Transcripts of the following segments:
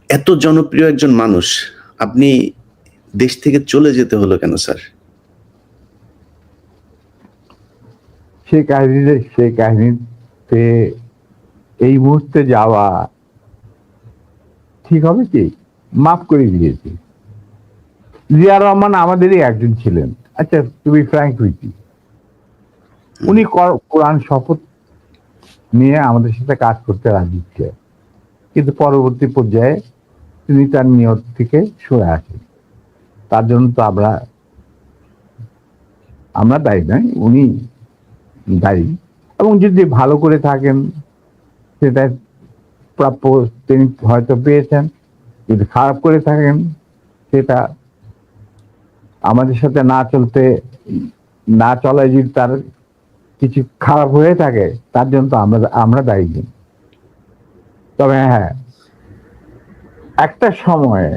এত জনপ্রিয় একজন মানুষ, আপনি দেশ থেকে চলে যেতে হলো কেন স্যার? সেই কাহিনীতে এই মুহূর্তে যাওয়া ঠিক হবে কি? মাফ করে দিয়েছি। জিয়া রহমান আমাদেরই একজন ছিলেন। আচ্ছা, তুমি ফ্র্যাঙ্ক উইথ ইউ, উনি কোরআন শপথ নিয়ে আমাদের সাথে কাজ করতে রাজি ছিলেন, কিন্তু পরবর্তী পর্যায়ে তিনি তার নিয়ত থেকে সরে আসেন। তার জন্য তো আমরা দায়ী নয়, উনি দায়ী। এবং যদি ভালো করে থাকেন সেটা প্রাপ্য তিনি হয়তো পেয়েছেন, যদি খারাপ করে থাকেন সেটা আমাদের সাথে না চলায় যদি তার কিছু খারাপ হয়ে থাকে তার জন্য তো আমরা দায়ী নেই। তবে হ্যাঁ, একটা সময়ে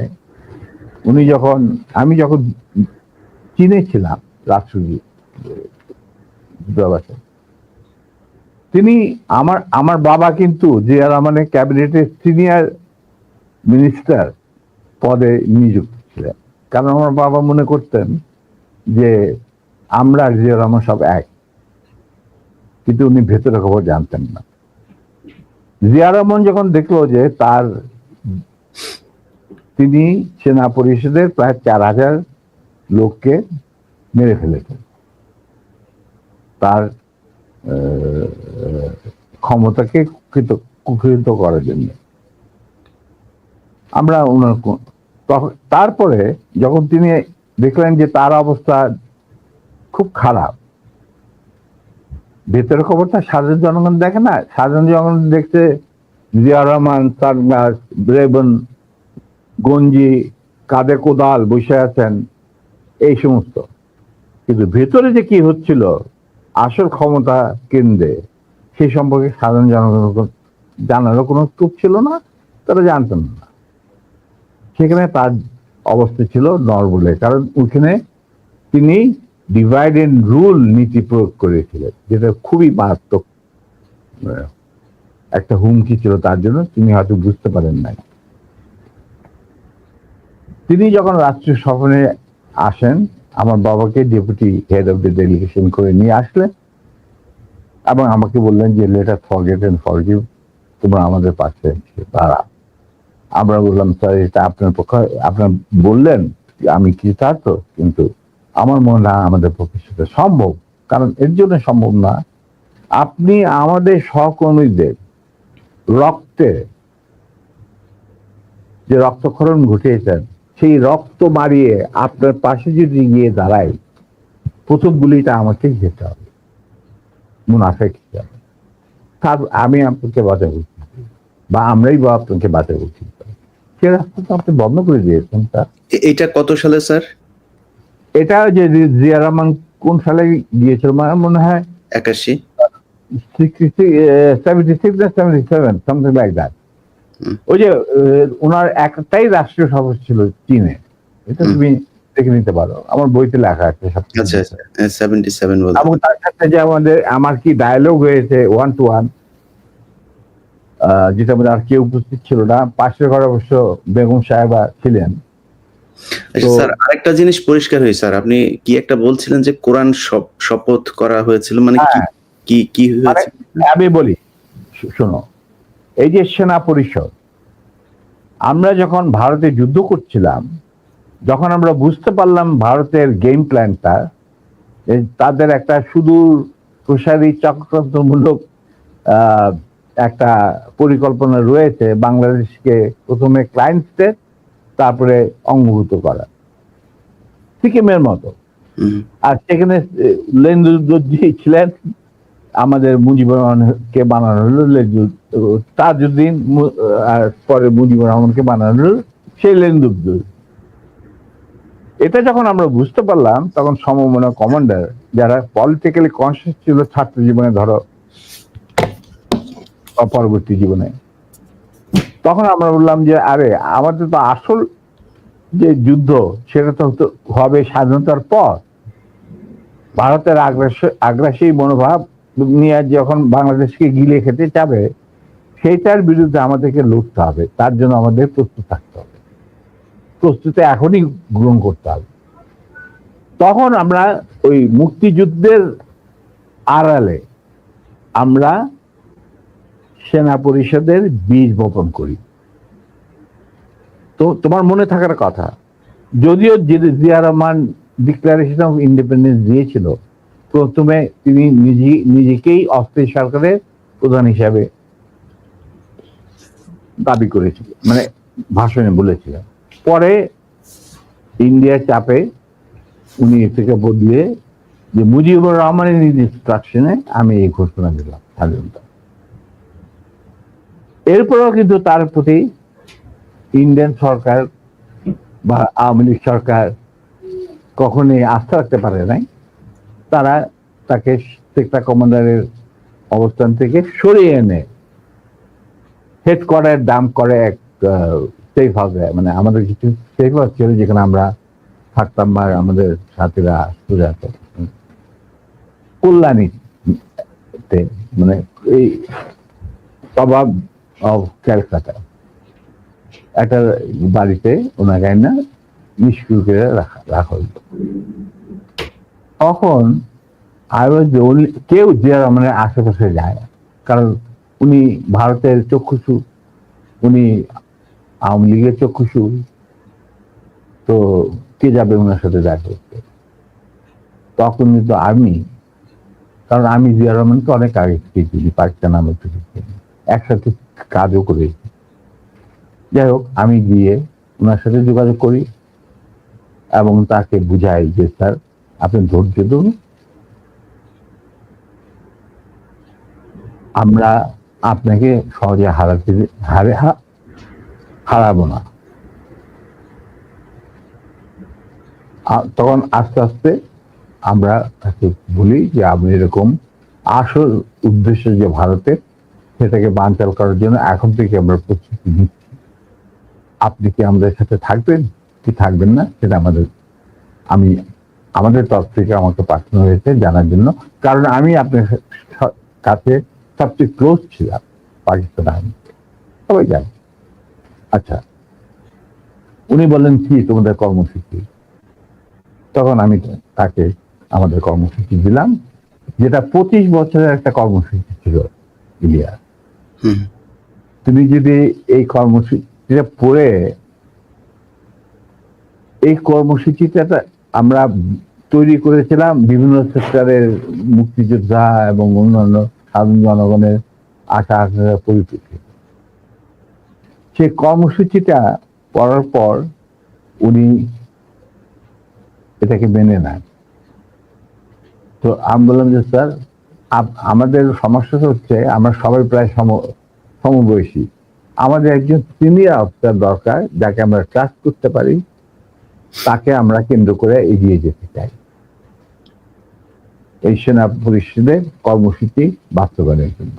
আমি যখন চীনে ছিলাম রাষ্ট্রদূত, তিনি আমার বাবা কিন্তু জিয়া রহমানের ক্যাবিনেটের সিনিয়র মিনিস্টার পদে নিযুক্ত ছিলেন। কারণ আমার বাবা মনে করতেন যে আমরা জিয়া রহমান সব এক, কিন্তু উনি ভেতরে খবর জানতেন না। জিয়া রহমান যখন দেখলো যে তিনি সেনা পরিষদের প্রায় 4000 লোককে মেরে ফেলেছেন তার ক্ষমতাকে কুক্ষিগত করার জন্য, আমরা তারপরে যখন তিনি দেখলেন যে তার অবস্থা খুব খারাপ, ভেতরের খবরটা সাধারণ জনগণ দেখে না, সাধারণ জনগণ দেখছে জিয়া রহমান সানগ্লাস, ব্রেবন, গঞ্জি, কাঁধে কোদাল বসে আছেন, এই সমস্ত। কিন্তু ভেতরে যে কি হচ্ছিল আসল ক্ষমতা কেন্দ্রে, সেই সম্পর্কে সাধারণ জনগণ জানারও কোনো স্কোপ ছিল না, তারা জানতেন না। সেখানে তার অবস্থা ছিল নরবলে, কারণ ওখানে তিনি ডিভাইড এন্ড রুল নীতি প্রয়োগ করেছিলেন, যেটা খুবই মারাত্মক একটা হুমকি ছিল তার জন্য, তিনি হয়তো বুঝতে পারেন নাই। তিনি যখন রাষ্ট্রীয় সফরে আসেন, আমার বাবাকে deputy head of the delegation করে নিয়ে আসলেন এবং আমাকে বললেন যে let us forget and forgive, তোমরা আমাদের পাশে দাঁড়াও। আমরা বললাম স্যার, এটা আপনার পক্ষে, আপনার বললেন আমি কৃতার্থ, কিন্তু আমার মনে হয় আমাদের পক্ষে সেটা সম্ভব। কারণ এর জন্য সম্ভব না, আপনি আমাদের সহকর্মীদের রক্তে যে রক্তক্ষরণ ঘটিয়েছেন, সেই রক্ত মারিয়ে আপনার পাশে যদি গিয়ে দাঁড়াই, প্রথম গুলিটা আমাকেই যেতে হবে, মুনাফেক হিসাবে। তার আমি আপনাকে বাঁচাবো, বা আমরাই বা আপনাকে বাঁচাবো, সে রাস্তা তো আপনি বন্ধ করে দিয়েছেন। এটা কত সালে স্যার? এটা যে জিয়া রহমান কোন সালে গিয়েছিল, মনে হয় 81, 76 না 77, সামথিং লাইক দ্যাট। ওই যে ওনার একটাই রাষ্ট্রীয় সফর ছিল চীনে, এটা তুমি দেখে নিতে পারো, আমার বইতে লেখা আছে। আচ্ছা 77 বলতে। এবং তার সাথে যে আমার কি ডায়ালগ হয়েছে 1 to 1, যেটা আমাদের আর কেউ উপস্থিত ছিল না, পাশের ঘরে অবশ্য বেগম সাহেবা ছিলেন। স্যার আরেকটা জিনিস পরিষ্কার হয়েছে, স্যার আপনি কি একটা বলছিলেন যে কোরআন শপথ করা হয়েছিল, মানে কি হয়েছে? আমি বলি, শোনো, এই যে সেনা পরিষদ, আমরা যখন ভারতে যুদ্ধ করছিলাম, যখন আমরা বুঝতে পারলাম ভারতের গেম প্ল্যানটা, তাদের একটা সুদূর প্রসারী চক্রান্তমূলক একটা পরিকল্পনা রয়েছে, বাংলাদেশকে প্রথমে ক্লায়েন্ট স্টেট, তারপরে অঙ্গভূত করা, সিকিমের মতো। আর সেখানে লেন্দুদ্দি ছিলেন, আমাদের মুজিবুর রহমানকে বানানো হলো তাজউদ্দিন, আর পরে মুজিবুর রহমানকে বানানো হলো সেই লেন্দুদ্দি। এটা যখন আমরা বুঝতে পারলাম, তখন সমমনা কমান্ডার যারা পলিটিক্যালি কনসিয়াস ছিল ছাত্র জীবনে, ধরো পরবর্তী জীবনে, তখন আমরা বললাম যে আরে আমাদের তো আসল যে যুদ্ধ সেটা তো হবে স্বাধীনতার পর। ভারতের আগ্রাসী মনোভাব নিয়ে যখন বাংলাদেশকে গিলে খেতে চাবে, সেইটার বিরুদ্ধে আমাদেরকে লড়তে হবে, তার জন্য আমাদের প্রস্তুত থাকতে হবে, প্রস্তুতি এখনই গ্রহণ করতে হবে। তখন আমরা ওই মুক্তিযুদ্ধের আড়ালে আমরা সেনা পরিষদের বীজ বপন করি। তো তোমার মনে থাকার কথা, যদিও Zia Rahman declaration of independence দিয়েছিল, প্রথমে তিনি নিজেকেই অস্থায়ী সরকারের প্রধান হিসাবে দাবি করেছিলেন, মানে ভাষণে বলেছিলেন। পরে ইন্ডিয়ার চাপে উনি থেকে বদলে যে মুজিবুর রহমানের ইনস্ট্রাকশনে আমি এই ঘোষণা দিলাম স্বাধীনতা। এরপরেও কিন্তু তার প্রতি ইন্ডিয়ান সরকার বা আওয়ামী লীগ সরকার কখনোই আস্থা রাখতে পারে নাই। তারা তাকে সেক্টর কমান্ডারের অবস্থান থেকে সরিয়ে এনে হেডকোয়ার্টার দাম করে এক সেফ হাউসে, মানে আমাদের কিছু সেফ হাউস ছিল যেখানে আমরা থাকতাম, বা আমাদের সাথীরা সুজাত কল্যাণীতে, মানে এই সবাব অফ ক্যালকাটা একটা বাড়িতে ওনাকে না নিষ্ক্রিয় করে রাখা হইল। তখন কেউ জিয়া রহমানের আশেপাশে যায় না, কারণ উনি ভারতের চক্ষুষু, উনি আওয়ামী লীগের চক্ষুষু, তো কে যাবে ওনার সাথে দেখা করতে? তখন কিন্তু আমি, কারণ আমি জিয়া রহমানকে অনেক আগে থেকে চিনি, পাকিস্তান আমল থেকে একসাথে কাজও করেছি। যাই হোক, আমি গিয়ে ওনার সাথে যোগাযোগ করি এবং তাকে বুঝাই যে স্যার আপনি ধৈর্য ধরুন, আমরা আপনাকে সহজে হারাবো না। তখন আস্তে আস্তে আমরা তাকে বলি যে আপনি এরকম আসল উদ্দেশ্য যে ভারতের, সেটাকে বানচাল করার জন্য এখন থেকে আমরা প্রস্তুতি নিচ্ছি। আপনি কি আমাদের সাথে থাকবেন কি থাকবেন না সেটা আমাদের তরফ থেকে আমাকে পাঠানো হয়েছে জানার জন্য, কারণ আমি আপনার কাছে সবচেয়ে ক্লোজ ছিলাম পাকিস্তান আর্মি, সবাই জানে। আচ্ছা, উনি বললেন কি তোমাদের কর্মসূচি? তখন আমি তাকে আমাদের কর্মসূচি দিলাম, যেটা 25 বছরের একটা কর্মসূচি ছিল ইলিয়া। তুমি যদি এই কর্মসূচিটা পড়ে, এই কর্মসূচিটা আমরা তৈরি করেছিলাম বিভিন্ন সেক্টরের মুক্তিযোদ্ধা এবং অন্যান্য সাধারণ জনগণের আশা আকাঙ্ক্ষার পরিপ্রেক্ষিতে। সেই কর্মসূচিটা পড়ার পর উনি এটাকে মেনে নেন। তো আমি বললাম যে স্যার আমাদের সমস্যা হচ্ছে আমরা সবাই প্রায় সমবয়সী, আমাদের একজন সিনিয়র অফিসার দরকার যাকে আমরা ট্রাস্ট করতে পারি, তাকে আমরা কেন্দ্র করে এগিয়ে যেতে চাই এই সেনা পরিষদের কর্মসূচি বাস্তবায়নের জন্য।